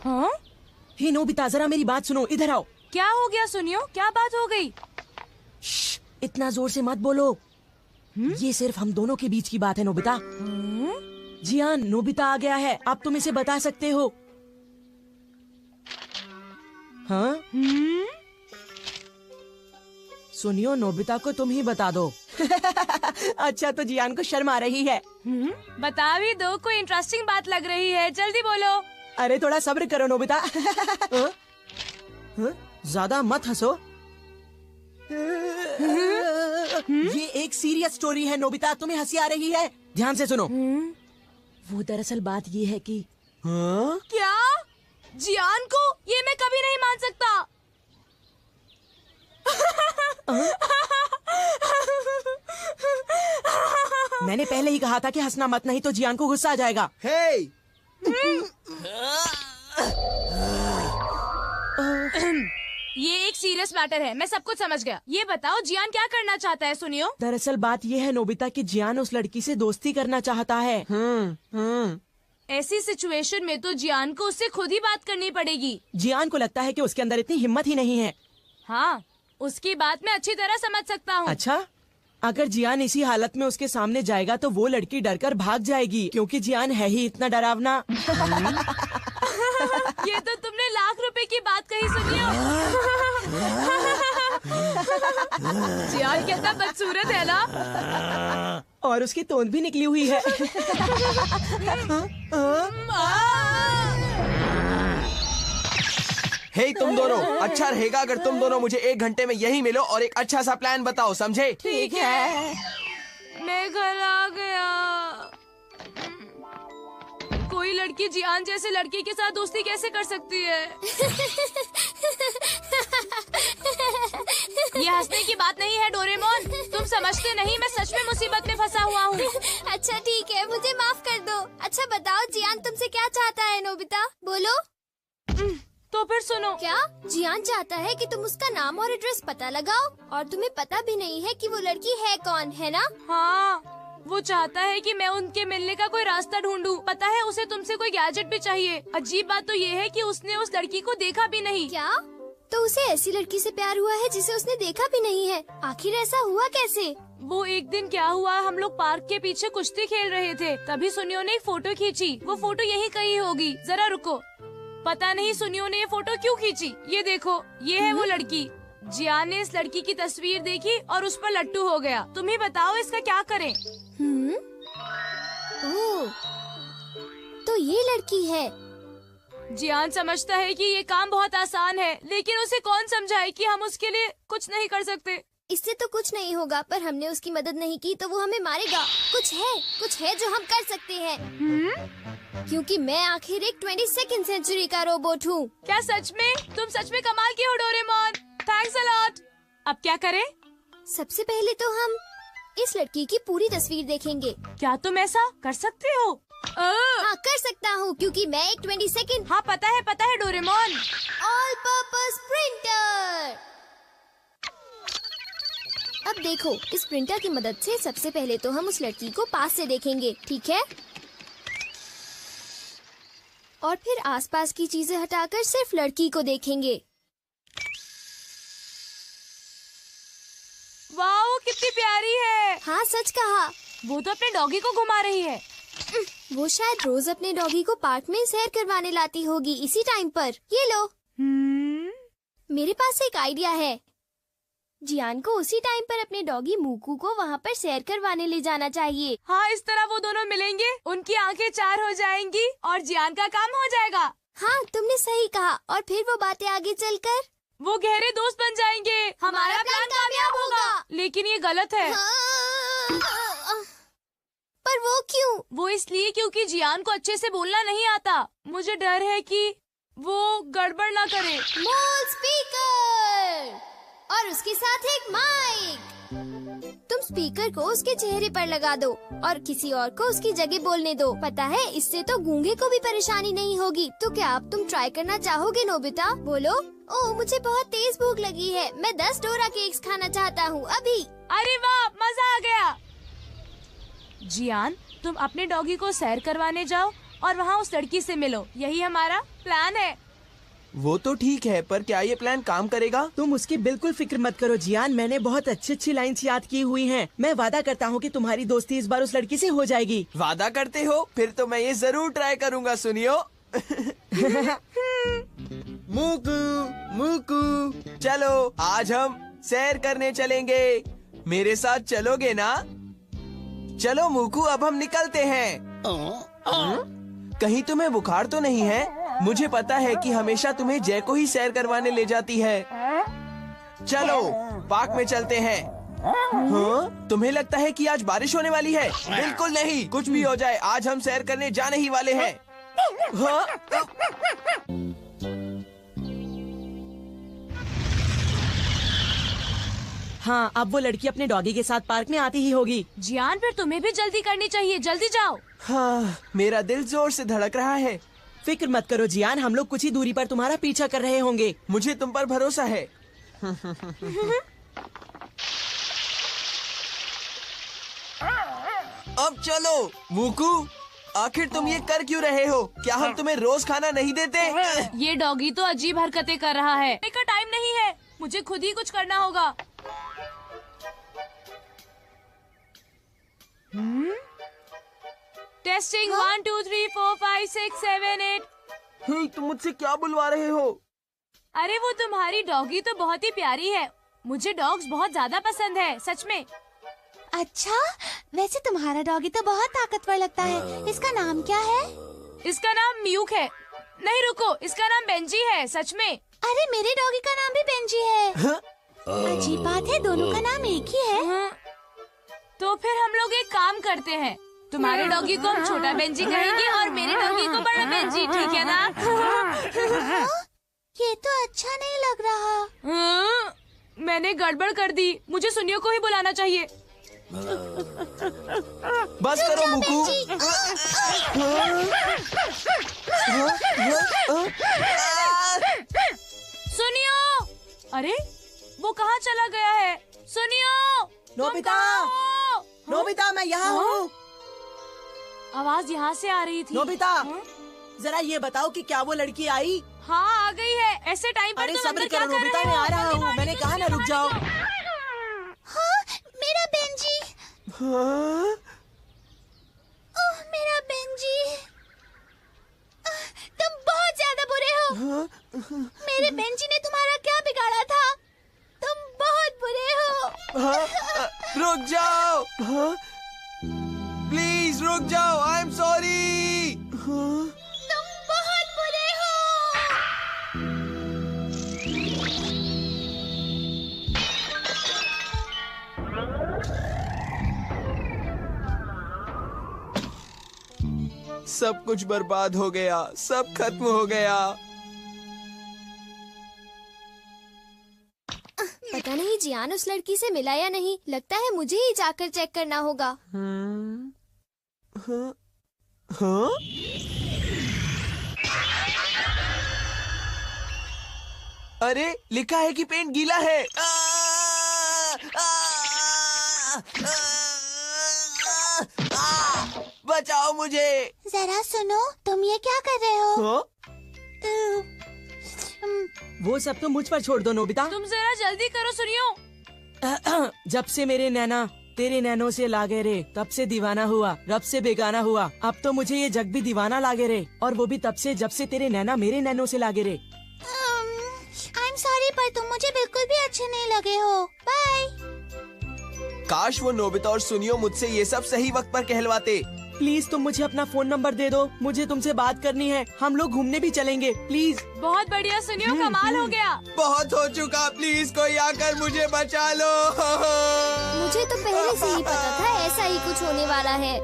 हाँ? हे नोबिता, जरा मेरी बात सुनो, इधर आओ। क्या हो गया सुनियो, क्या बात हो गई? इतना जोर से मत बोलो। ये सिर्फ हम दोनों के बीच की बात है नोबिता। जियान, नोबिता आ गया है, अब तुम इसे बता सकते हो। हाँ? सुनियो, नोबिता को तुम ही बता दो। अच्छा, तो जियान को शर्म आ रही है। बता भी दो, कोई इंटरेस्टिंग बात लग रही है, जल्दी बोलो। अरे थोड़ा सब्र करो नोबिता। ज्यादा मत हंसो। ये एक सीरियस स्टोरी है नोबिता, तुम्हें हंसी आ रही है? ध्यान से सुनो। वो दरअसल बात ये है कि क्या? जियान को? ये मैं कभी नहीं मान सकता। मैंने पहले ही कहा था कि हंसना मत, नहीं तो जियान को गुस्सा आ जाएगा। हे! ये एक सीरियस मैटर है, मैं सब कुछ समझ गया। ये बताओ जियान क्या करना चाहता है सुनियो? दरअसल बात ये है नोबिता कि जियान उस लड़की से दोस्ती करना चाहता है। ऐसी सिचुएशन में तो जियान को उससे खुद ही बात करनी पड़ेगी। जियान को लगता है कि उसके अंदर इतनी हिम्मत ही नहीं है। हाँ, उसकी बात मैं अच्छी तरह समझ सकता हूँ। अच्छा, अगर जियान इसी हालत में उसके सामने जाएगा तो वो लड़की डरकर भाग जाएगी, क्योंकि जियान है ही इतना डरावना। ये तो तुमने लाख रुपए की बात कही सुनियो। जियान कितना बदसूरत है ना। और उसकी तोंद भी निकली हुई है। हे तुम दोनों, अच्छा रहेगा अगर तुम दोनों मुझे 1 घंटे में यहीं मिलो और एक अच्छा सा प्लान बताओ, समझे? ठीक है। मैं घर आ गया। कोई लड़की जियान जैसे लड़के के साथ दोस्ती कैसे कर सकती है? ये हंसने की बात नहीं है डोरेमोन, तुम समझते नहीं, मैं सच में मुसीबत में फंसा हुआ हूँ। अच्छा ठीक है, मुझे माफ कर दो। अच्छा बताओ, जियान तुमसे क्या चाहता है नोबिता? बोलो। तो फिर सुनो। क्या? जियान चाहता है कि तुम उसका नाम और एड्रेस पता लगाओ, और तुम्हें पता भी नहीं है कि वो लड़की है कौन, है ना? हाँ, वो चाहता है कि मैं उनके मिलने का कोई रास्ता ढूंढूं। पता है, उसे तुमसे कोई गैजेट भी चाहिए। अजीब बात तो ये है कि उसने उस लड़की को देखा भी नहीं। क्या? तो उसे ऐसी लड़की से प्यार हुआ है जिसे उसने देखा भी नहीं है? आखिर ऐसा हुआ कैसे? वो एक दिन क्या हुआ, हम लोग पार्क के पीछे कुश्ती खेल रहे थे, तभी सुनियो ने एक फोटो खींची। वो फोटो यहीं कहीं होगी, जरा रुको। पता नहीं सुनियो ने ये फोटो क्यों खींची। ये देखो, ये है वो लड़की। जियान ने इस लड़की की तस्वीर देखी और उस पर लट्टू हो गया। तुम ही बताओ इसका क्या करें? ओह, तो ये लड़की है। जियान समझता है कि ये काम बहुत आसान है, लेकिन उसे कौन समझाए कि हम उसके लिए कुछ नहीं कर सकते। इससे तो कुछ नहीं होगा, पर हमने उसकी मदद नहीं की तो वो हमें मारेगा। कुछ है जो हम कर सकते हैं। क्योंकि मैं आखिर एक 22वीं सेंचुरी का रोबोट हूँ। क्या सच में? तुम सच में कमाल के हो डोरेमोन, थैंक्स अ लॉट। अब क्या करें? सबसे पहले तो हम इस लड़की की पूरी तस्वीर देखेंगे। क्या तुम ऐसा कर सकते हो? हाँ, कर सकता हूँ, क्योंकि मैं एक 22nd। हाँ पता है डोरेमोन। All purpose printer. अब देखो, इस प्रिंटर की मदद से सबसे पहले तो हम उस लड़की को पास से देखेंगे, ठीक है? और फिर आसपास की चीजें हटाकर सिर्फ लड़की को देखेंगे। वाओ, कितनी प्यारी है। हाँ, सच कहा। वो तो अपने डॉगी को घुमा रही है। वो शायद रोज अपने डॉगी को पार्क में सैर करवाने लाती होगी इसी टाइम पर। ये लो। मेरे पास एक आइडिया है। जियान को उसी टाइम पर अपने डॉगी मूकू को वहाँ पर सैर करवाने ले जाना चाहिए। हाँ, इस तरह वो दोनों मिलेंगे, उनकी आंखें 4 हो जाएंगी और जियान का काम हो जाएगा। हाँ, तुमने सही कहा। और फिर वो बातें आगे चलकर वो गहरे दोस्त बन जाएंगे। हमारा प्लान कामयाब होगा। लेकिन ये गलत है। पर वो क्यों? वो इसलिए क्योंकि जियान को अच्छे से बोलना नहीं आता। मुझे डर है कि वो गड़बड़ ना करे। स्मॉल स्पीकर और उसके साथ एक माइक। तुम स्पीकर को उसके चेहरे पर लगा दो और किसी और को उसकी जगह बोलने दो। पता है, इससे तो गूंगे को भी परेशानी नहीं होगी। तो क्या अब तुम ट्राई करना चाहोगे नोबिता? बोलो। ओह, मुझे बहुत तेज भूख लगी है। मैं 10 डोरा केक्स खाना चाहता हूँ अभी। अरे वाह, मजा आ गया। जियान, तुम अपने डॉगी को सैर करवाने जाओ और वहाँ उस लड़की से मिलो। यही हमारा प्लान है। वो तो ठीक है, पर क्या ये प्लान काम करेगा? तुम उसकी बिल्कुल फिक्र मत करो जियान, मैंने बहुत अच्छी लाइंस याद की हुई हैं। मैं वादा करता हूँ कि तुम्हारी दोस्ती इस बार उस लड़की से हो जाएगी। वादा करते हो? फिर तो मैं ये जरूर ट्राई करूँगा। सुनियो। मूकू मूकू, चलो आज हम सैर करने चलेंगे। मेरे साथ चलोगे ना? चलो मूकू, अब हम निकलते हैं। कहीं तुम्हें बुखार तो नहीं है? मुझे पता है कि हमेशा तुम्हें जय को ही सैर करवाने ले जाती है। चलो पार्क में चलते हैं। हाँ? तुम्हें लगता है कि आज बारिश होने वाली है? बिल्कुल नहीं, कुछ भी हो जाए आज हम सैर करने जाने ही वाले हैं। हाँ? हाँ, अब वो लड़की अपने डॉगी के साथ पार्क में आती ही होगी। जियान, फिर तुम्हें भी जल्दी करनी चाहिए। जल्दी जाओ। हाँ, मेरा दिल जोर से धड़क रहा है। फिक्र मत करो जियान, हम लोग कुछ ही दूरी पर तुम्हारा पीछा कर रहे होंगे। मुझे तुम पर भरोसा है। अब चलो मूकू, आखिर तुम ये कर क्यों रहे हो? क्या हम तुम्हें रोज खाना नहीं देते? ये डॉगी तो अजीब हरकतें कर रहा है। का टाइम नहीं है, मुझे खुद ही कुछ करना होगा। टेस्टिंग 1 2 3 4 5 6 7 8। हे, तुम मुझसे क्या बुलवा रहे हो? अरे वो तुम्हारी डॉगी तो बहुत ही प्यारी है। मुझे डॉग्स बहुत ज्यादा पसंद है, सच में। अच्छा, वैसे तुम्हारा डॉगी तो बहुत ताकतवर लगता है। इसका नाम क्या है? इसका नाम म्यूक है। नहीं रुको, इसका नाम बेंजी है, सच में। अरे मेरे डॉगी का नाम भी बेंजी है। अजीब बात है, दोनों का नाम एक ही है। तो फिर हम लोग एक काम करते हैं, तुम्हारे डॉगी को हम छोटा बेंजी कहेंगे और मेरे डॉगी को बड़ा बेंजी, ठीक है ना? ये तो अच्छा नहीं लग रहा। मैंने गड़बड़ कर दी, मुझे सुनियो को ही बुलाना चाहिए। बस करो मूकू। सुनियो, अरे वो कहाँ चला गया है? सुनियो, नोबिता, नोबिता, मैं यहाँ हूँ। आवाज यहाँ से आ रही थी। नोबिता, जरा ये बताओ कि क्या वो लड़की आई? हाँ आ गई है। ऐसे टाइम पर अरे तुम सब्र अंदर क्या करो कर नोबिता, रहे मैं हो? आ रहा हूँ। मैंने कहा ना रुक जाओ। हाँ, मेरा बेंजी। हाँ? ओह, मेरा बेंजी। तुम बहुत ज्यादा बुरे हो। मेरे बेंजी ने तुम्हारा क्या बिगाड़ा था? तुम बहुत बुरे हो। हाँ? रुक जाओ। हाँ? प्लीज रुक जाओ, आई एम सॉरी। तुम बहुत बुरे हो। सब कुछ बर्बाद हो गया, सब खत्म हो गया। पता नहीं जियान उस लड़की से मिला या नहीं। लगता है मुझे ही जाकर चेक करना होगा। हाँ? हाँ? अरे लिखा है कि पेंट गीला है। बचाओ मुझे। जरा सुनो, तुम ये क्या कर रहे हो? हाँ? वो सब तो मुझ पर छोड़ दो नोबिता। तुम जरा जल्दी करो सुनियो। जब से मेरे नैना तेरे नैनों से लागे रे, तब से दीवाना हुआ, रब से बेगाना हुआ। अब तो मुझे ये जग भी दीवाना लागे रे, और वो भी तब से जब से तेरे नैना मेरे नैनों से लागे रे। आई एम सॉरी, पर तुम मुझे बिल्कुल भी अच्छे नहीं लगे हो। बाय। काश वो नोबिता और सुनियो मुझसे ये सब सही वक्त पर कहलवाते। प्लीज तुम मुझे अपना फोन नंबर दे दो, मुझे तुमसे बात करनी है। हम लोग घूमने भी चलेंगे, प्लीज। बहुत बढ़िया सुनियो, कमाल हो गया। बहुत हो चुका, प्लीज कोई आकर मुझे बचा लो। मुझे तो पहले से ही पता था ऐसा ही कुछ होने वाला है।